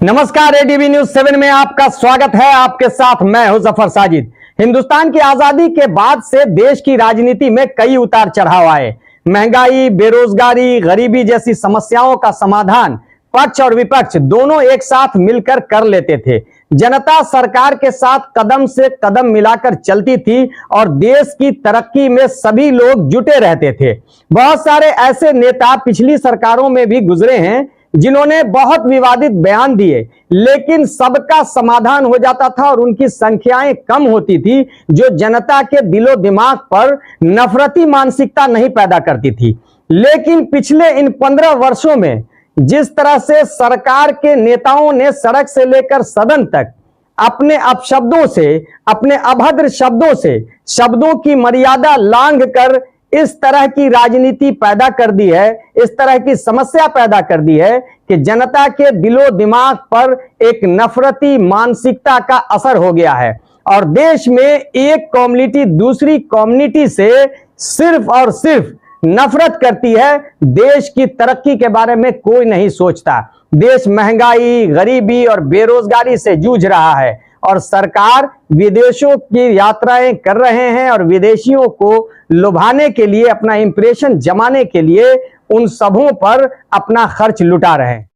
नमस्कार, ADB news 7 में आपका स्वागत है। आपके साथ मैं हूं जफर साजिद। हिंदुस्तान की आजादी के बाद से देश की राजनीति में कई उतार चढ़ाव आए। महंगाई, बेरोजगारी, गरीबी जैसी समस्याओं का समाधान पक्ष और विपक्ष दोनों एक साथ मिलकर कर लेते थे। जनता सरकार के साथ कदम से कदम मिलाकर चलती थी और देश की तरक्की में सभी लोग जुटे रहते थे। बहुत सारे ऐसे नेता पिछली सरकारों में भी गुजरे हैं जिन्होंने बहुत विवादित बयान दिए, लेकिन सबका समाधान हो जाता था और उनकी संख्याएं कम होती थी, जो जनता के दिलो दिमाग पर नफरती मानसिकता नहीं पैदा करती थी। लेकिन पिछले इन 15 वर्षों में जिस तरह से सरकार के नेताओं ने सड़क से लेकर सदन तक अपने अपशब्दों से, अपने अभद्र शब्दों से शब्दों की मर्यादा लांघ कर इस तरह की राजनीति पैदा कर दी है, इस तरह की समस्या पैदा कर दी है कि जनता के दिलो दिमाग पर एक नफरती मानसिकता का असर हो गया है और देश में एक कम्युनिटी दूसरी कम्युनिटी से सिर्फ और सिर्फ नफरत करती है। देश की तरक्की के बारे में कोई नहीं सोचता। देश महंगाई, गरीबी और बेरोजगारी से जूझ रहा है और सरकार विदेशों की यात्राएं कर रहे हैं और विदेशियों को लुभाने के लिए, अपना इंप्रेशन जमाने के लिए उन सबों पर अपना खर्च लुटा रहे हैं।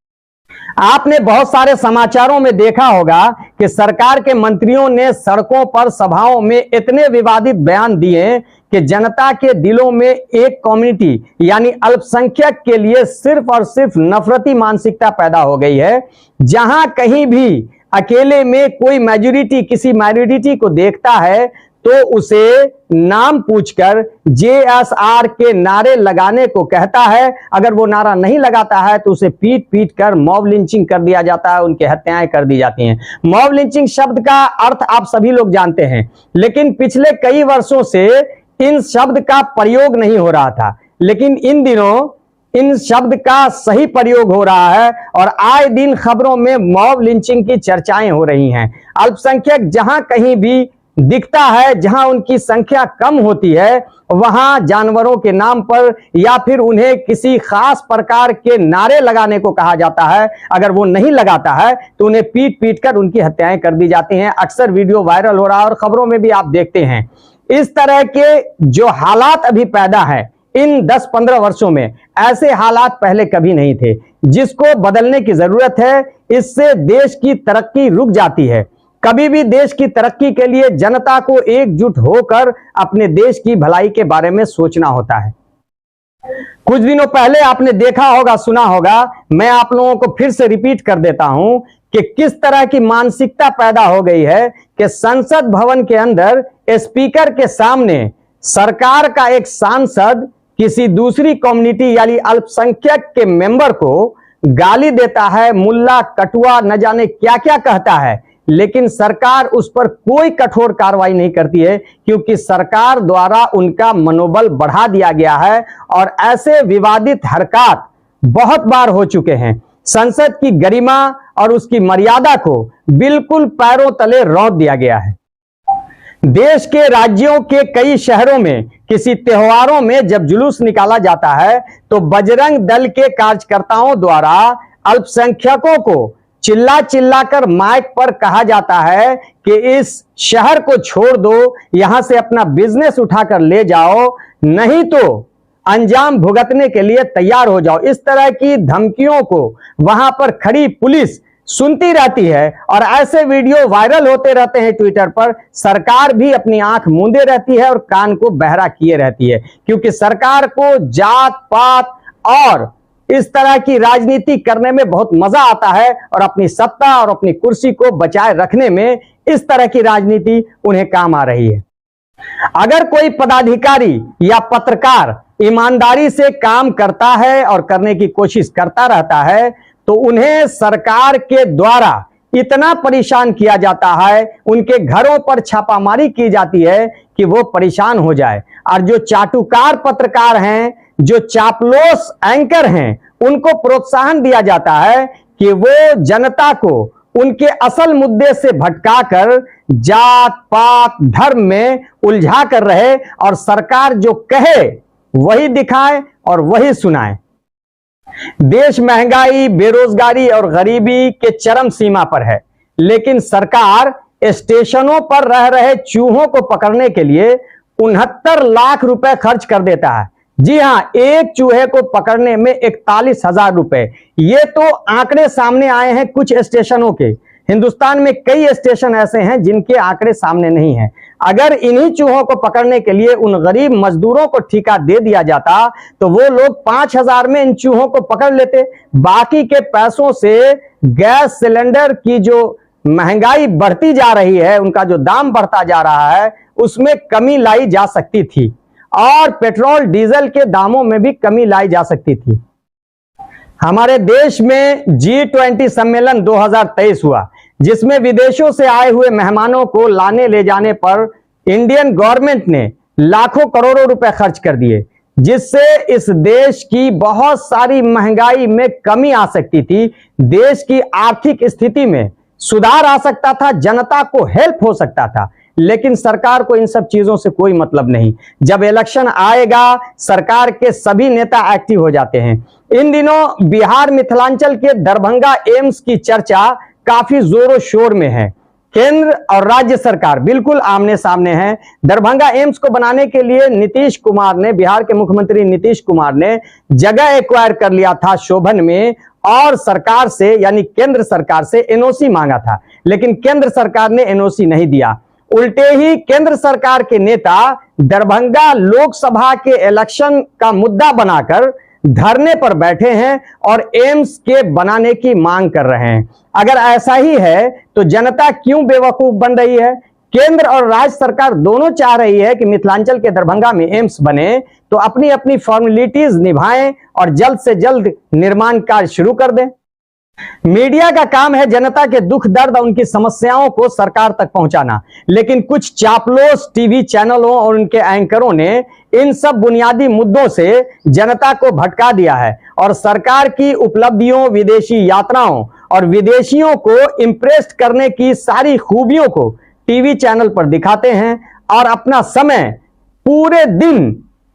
आपने बहुत सारे समाचारों में देखा होगा कि सरकार के मंत्रियों ने सड़कों पर, सभाओं में इतने विवादित बयान दिए कि जनता के दिलों में एक कम्युनिटी यानी अल्पसंख्यक के लिए सिर्फ और सिर्फ नफरती मानसिकता पैदा हो गई है। जहां कहीं भी अकेले में कोई मेजॉरिटी किसी माइनॉरिटी को देखता है तो उसे नाम पूछकर JSR के नारे लगाने को कहता है। अगर वो नारा नहीं लगाता है तो उसे पीट पीट कर मॉब लिंचिंग कर दिया जाता है, उनकी हत्याएं कर दी जाती हैं। मॉब लिंचिंग शब्द का अर्थ आप सभी लोग जानते हैं, लेकिन पिछले कई वर्षों से इन शब्द का प्रयोग नहीं हो रहा था, लेकिन इन दिनों इन शब्द का सही प्रयोग हो रहा है और आए दिन खबरों में मॉब लिंचिंग की चर्चाएं हो रही हैं। अल्पसंख्यक जहां कहीं भी दिखता है, जहां उनकी संख्या कम होती है, वहां जानवरों के नाम पर या फिर उन्हें किसी खास प्रकार के नारे लगाने को कहा जाता है। अगर वो नहीं लगाता है तो उन्हें पीट पीट कर उनकी हत्याएं कर दी जाती हैं। अक्सर वीडियो वायरल हो रहा है और खबरों में भी आप देखते हैं। इस तरह के जो हालात अभी पैदा है इन 10-15 वर्षों में, ऐसे हालात पहले कभी नहीं थे, जिसको बदलने की जरूरत है। इससे देश की तरक्की रुक जाती है। कभी भी देश की तरक्की के लिए जनता को एकजुट होकर अपने देश की भलाई के बारे में सोचना होता है। कुछ दिनों पहले आपने देखा होगा, सुना होगा, मैं आप लोगों को फिर से रिपीट कर देता हूं कि किस तरह की मानसिकता पैदा हो गई है कि संसद भवन के अंदर स्पीकर के सामने सरकार का एक सांसद किसी दूसरी कम्युनिटी यानी अल्पसंख्यक के मेंबर को गाली देता है, मुल्ला, कटुआ, न जाने क्या क्या कहता है, लेकिन सरकार उस पर कोई कठोर कार्रवाई नहीं करती है, क्योंकि सरकार द्वारा उनका मनोबल बढ़ा दिया गया है और ऐसे विवादित हरकत बहुत बार हो चुके हैं। संसद की गरिमा और उसकी मर्यादा को बिल्कुल पैरों तले रौंद दिया गया है। देश के राज्यों के कई शहरों में किसी त्योहारों में जब जुलूस निकाला जाता है तो बजरंग दल के कार्यकर्ताओं द्वारा अल्पसंख्यकों को चिल्ला चिल्ला कर माइक पर कहा जाता है कि इस शहर को छोड़ दो, यहां से अपना बिजनेस उठाकर ले जाओ, नहीं तो अंजाम भुगतने के लिए तैयार हो जाओ। इस तरह की धमकियों को वहां पर खड़ी पुलिस सुनती रहती है और ऐसे वीडियो वायरल होते रहते हैं ट्विटर पर। सरकार भी अपनी आंख मूंदे रहती है और कान को बहरा किए रहती है, क्योंकि सरकार को जात पात और इस तरह की राजनीति करने में बहुत मजा आता है और अपनी सत्ता और अपनी कुर्सी को बचाए रखने में इस तरह की राजनीति उन्हें काम आ रही है। अगर कोई पदाधिकारी या पत्रकार ईमानदारी से काम करता है और करने की कोशिश करता रहता है तो उन्हें सरकार के द्वारा इतना परेशान किया जाता है, उनके घरों पर छापामारी की जाती है कि वो परेशान हो जाए। और जो चाटुकार पत्रकार हैं, जो चापलूस एंकर हैं, उनको प्रोत्साहन दिया जाता है कि वो जनता को उनके असल मुद्दे से भटकाकर जात पात धर्म में उलझा कर रहे और सरकार जो कहे वही दिखाए और वही सुनाए। देश महंगाई, बेरोजगारी और गरीबी के चरम सीमा पर है, लेकिन सरकार स्टेशनों पर रह रहे चूहों को पकड़ने के लिए 69 लाख रुपए खर्च कर देता है। जी हां, एक चूहे को पकड़ने में 41,000 रुपए। ये तो आंकड़े सामने आए हैं कुछ स्टेशनों के। हिंदुस्तान में कई स्टेशन ऐसे हैं जिनके आंकड़े सामने नहीं हैं। अगर इन्हीं चूहों को पकड़ने के लिए उन गरीब मजदूरों को ठेका दे दिया जाता तो वो लोग 5,000 में इन चूहों को पकड़ लेते। बाकी के पैसों से गैस सिलेंडर की जो महंगाई बढ़ती जा रही है, उनका जो दाम बढ़ता जा रहा है, उसमें कमी लाई जा सकती थी और पेट्रोल डीजल के दामों में भी कमी लाई जा सकती थी। हमारे देश में G20 सम्मेलन 2023 हुआ, जिसमें विदेशों से आए हुए मेहमानों को लाने ले जाने पर इंडियन गवर्नमेंट ने लाखों करोड़ों रुपए खर्च कर दिए, जिससे इस देश की बहुत सारी महंगाई में कमी आ सकती थी, देश की आर्थिक स्थिति में सुधार आ सकता था, जनता को हेल्प हो सकता था। लेकिन सरकार को इन सब चीजों से कोई मतलब नहीं। जब इलेक्शन आएगा, सरकार के सभी नेता एक्टिव हो जाते हैं। इन दिनों बिहार मिथिलांचल के दरभंगा एम्स की चर्चा काफी जोरों शोर में है। केंद्र और राज्य सरकार बिल्कुल आमने सामने है। दरभंगा एम्स को बनाने के लिए नीतीश कुमार ने, बिहार के मुख्यमंत्री नीतीश कुमार ने जगह एक्वायर कर लिया था शोभन में और सरकार से, यानी केंद्र सरकार से एनओसी मांगा था, लेकिन केंद्र सरकार ने एनओसी नहीं दिया। उल्टे ही केंद्र सरकार के नेता दरभंगा लोकसभा के इलेक्शन का मुद्दा बनाकर धरने पर बैठे हैं और एम्स के बनाने की मांग कर रहे हैं। अगर ऐसा ही है तो जनता क्यों बेवकूफ बन रही है? केंद्र और राज्य सरकार दोनों चाह रही है कि मिथिलांचल के दरभंगा में एम्स बने, तो अपनी अपनी फॉर्मेलिटीज निभाएं और जल्द से जल्द निर्माण कार्य शुरू कर दें। मीडिया का काम है जनता के दुख दर्द और उनकी समस्याओं को सरकार तक पहुंचाना, लेकिन कुछ चापलूस टीवी चैनलों और उनके एंकरों ने इन सब बुनियादी मुद्दों से जनता को भटका दिया है और सरकार की उपलब्धियों, विदेशी यात्राओं और विदेशियों को इंप्रेस करने की सारी खूबियों को टीवी चैनल पर दिखाते हैं और अपना समय पूरे दिन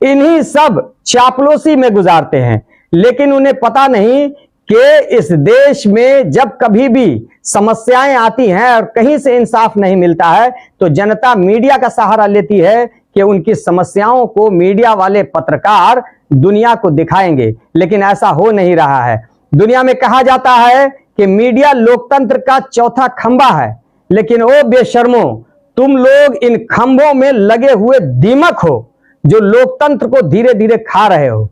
इन्हीं सब चापलूसी में गुजारते हैं। लेकिन उन्हें पता नहीं कि इस देश में जब कभी भी समस्याएं आती हैं और कहीं से इंसाफ नहीं मिलता है तो जनता मीडिया का सहारा लेती है कि उनकी समस्याओं को मीडिया वाले पत्रकार दुनिया को दिखाएंगे, लेकिन ऐसा हो नहीं रहा है। दुनिया में कहा जाता है कि मीडिया लोकतंत्र का चौथा खंभा है, लेकिन ओ बेशर्मो, तुम लोग इन खंभों में लगे हुए दीमक हो जो लोकतंत्र को धीरे धीरे खा रहे हो।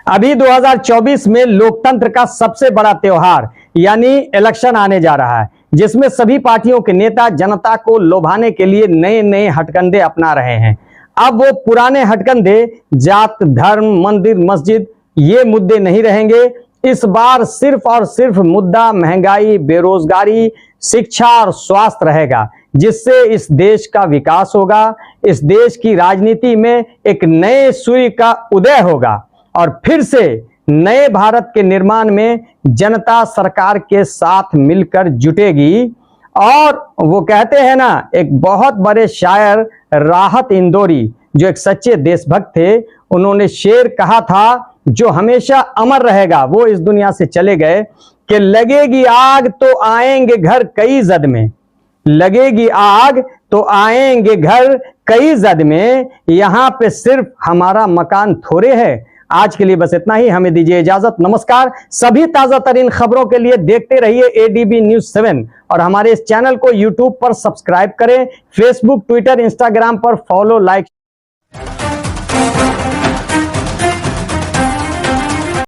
अभी 2024 में लोकतंत्र का सबसे बड़ा त्योहार यानी इलेक्शन आने जा रहा है, जिसमें सभी पार्टियों के नेता जनता को लोभाने के लिए नए नए हथकंडे अपना रहे हैं। अब वो पुराने हथकंडे जात, धर्म, मंदिर, मस्जिद ये मुद्दे नहीं रहेंगे। इस बार सिर्फ और सिर्फ मुद्दा महंगाई, बेरोजगारी, शिक्षा और स्वास्थ्य रहेगा, जिससे इस देश का विकास होगा, इस देश की राजनीति में एक नए सूर्य का उदय होगा और फिर से नए भारत के निर्माण में जनता सरकार के साथ मिलकर जुटेगी। और वो कहते हैं ना, एक बहुत बड़े शायर राहत इंदौरी जो एक सच्चे देशभक्त थे, उन्होंने शेर कहा था जो हमेशा अमर रहेगा, वो इस दुनिया से चले गए कि लगेगी आग तो आएंगे घर कई जद में, लगेगी आग तो आएंगे घर कई जद में, यहां पे सिर्फ हमारा मकान थोड़े है। आज के लिए बस इतना ही, हमें दीजिए इजाजत। नमस्कार। सभी ताजा तरीन खबरों के लिए देखते रहिए ADB News 7 और हमारे इस चैनल को YouTube पर सब्सक्राइब करें, फेसबुक, ट्विटर, इंस्टाग्राम पर फॉलो, लाइक